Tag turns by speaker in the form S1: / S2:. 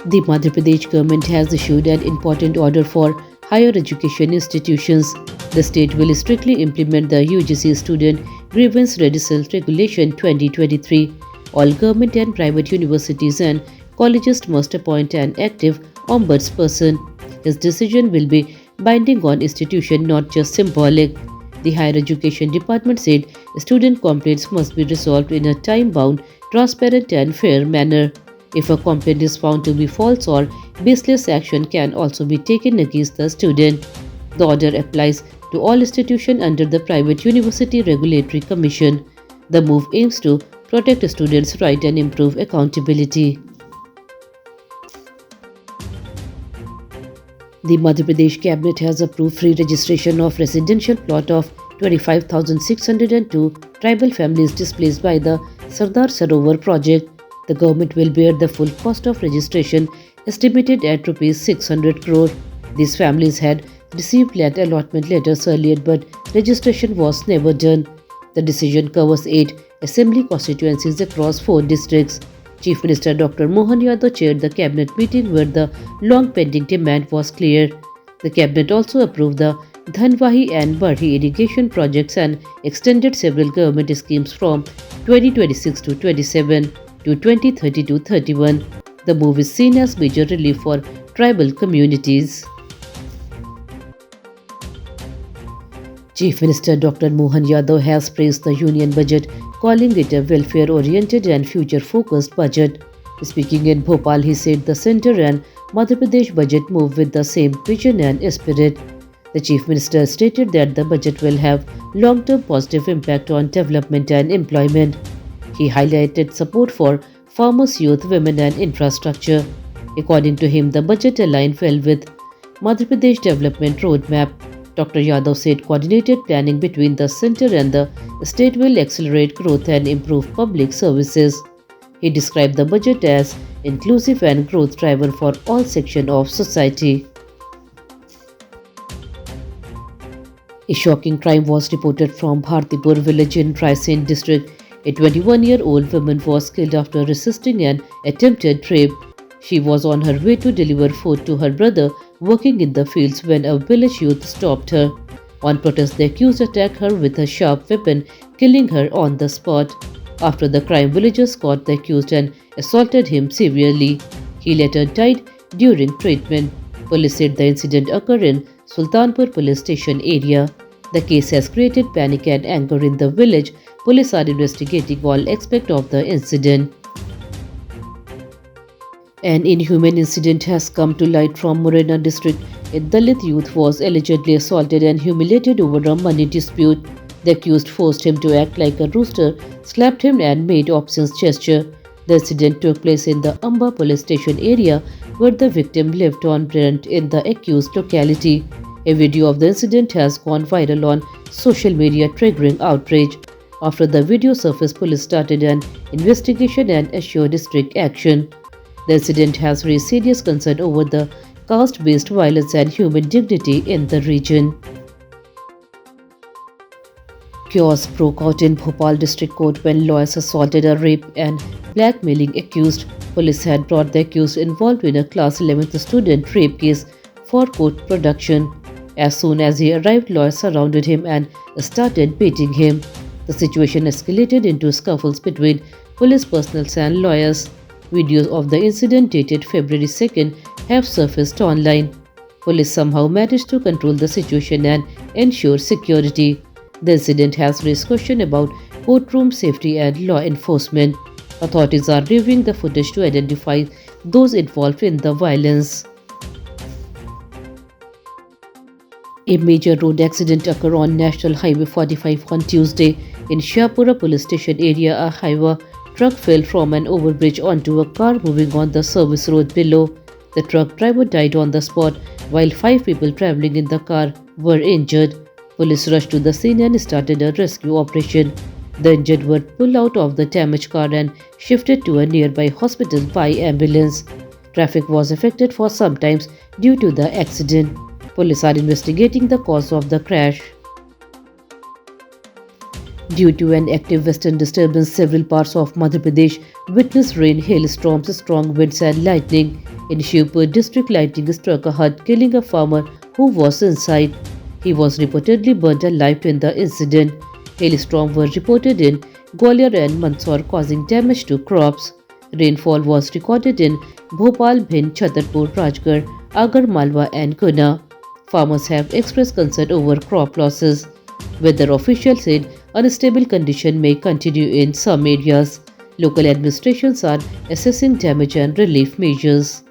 S1: The Madhya Pradesh government has issued an important order for higher education institutions. The state will strictly implement the UGC Student Grievance Redressal Regulation 2023. All government and private universities and colleges must appoint an active ombudsperson. His decision will be binding on institution, not just symbolic. The Higher Education Department said student complaints must be resolved in a time-bound, transparent and fair manner. If a complaint is found to be false or baseless, action can also be taken against the student. The order applies to all institutions under the Private University Regulatory Commission. The move aims to protect students' rights and improve accountability. The Madhya Pradesh Cabinet has approved free registration of residential plot of 25,602 tribal families displaced by the Sardar Sarovar project. The government will bear the full cost of registration, estimated at Rs 600 crore. These families had received land allotment letters earlier, but registration was never done. The decision covers 8 assembly constituencies across 4 districts. Chief Minister Dr. Mohan Yadav chaired the cabinet meeting where the long pending demand was cleared. The cabinet also approved the Dhanvahi and Barhi irrigation projects and extended several government schemes from 2026 to 27 to 2030 to 31. The move is seen as major relief for tribal communities. Chief Minister Dr. Mohan Yadav has praised the union budget, calling it a welfare-oriented and future-focused budget. Speaking in Bhopal, he said the centre and Madhya Pradesh budget move with the same vision and spirit. The Chief Minister stated that the budget will have long-term positive impact on development and employment. He highlighted support for farmers, youth, women and infrastructure. According to him, the budget aligned well with Madhya Pradesh Development Roadmap. Dr. Yadav said coordinated planning between the centre and the state will accelerate growth and improve public services. He described the budget as inclusive and growth driver for all sections of society. A shocking crime was reported from Bhartipur village in Raisen district. A 21-year-old woman was killed after resisting an attempted rape. She was on her way to deliver food to her brother working in the fields when a village youth stopped her. On protest, the accused attacked her with a sharp weapon, killing her on the spot. After the crime, villagers caught the accused and assaulted him severely. He later died during treatment. Police said the incident occurred in Sultanpur police station area. The case has created panic and anger in the village. Police are investigating all aspects of the incident. An inhuman incident has come to light from Morena district. A Dalit youth was allegedly assaulted and humiliated over a money dispute. The accused forced him to act like a rooster, slapped him and made obscene gesture. The incident took place in the Amba police station area where the victim lived on rent in the accused locality. A video of the incident has gone viral on social media, triggering outrage. After the video surfaced, police started an investigation and assured strict action. The incident has raised serious concern over the caste-based violence and human dignity in the region. Chaos broke out in Bhopal District Court when lawyers assaulted a rape and blackmailing accused. Police had brought the accused involved in a class 11th student rape case for court production. As soon as he arrived, lawyers surrounded him and started beating him. The situation escalated into scuffles between police personnel and lawyers. Videos of the incident dated February 2nd have surfaced online. Police somehow managed to control the situation and ensure security. The incident has raised questions about courtroom safety and law enforcement. Authorities are reviewing the footage to identify those involved in the violence. A major road accident occurred on National Highway 45 on Tuesday. In Shahpura police station area, a highway truck fell from an overbridge onto a car moving on the service road below. The truck driver died on the spot, while 5 people traveling in the car were injured. Police rushed to the scene and started a rescue operation. The injured were pulled out of the damaged car and shifted to a nearby hospital by ambulance. Traffic was affected for some time due to the accident. Police are investigating the cause of the crash. Due to an active western disturbance, several parts of Madhya Pradesh witnessed rain, hailstorms, strong winds, and lightning. In Shivpur district, lightning struck a hut, killing a farmer who was inside. He was reportedly burnt alive in the incident. Hailstorms were reported in Gwalior and Mandsaur, causing damage to crops. Rainfall was recorded in Bhopal, Bhind, Chhatarpur, Rajgarh, Agar Malwa, and Guna. Farmers have expressed concern over crop losses. Weather officials said unstable condition may continue in some areas. Local administrations are assessing damage and relief measures.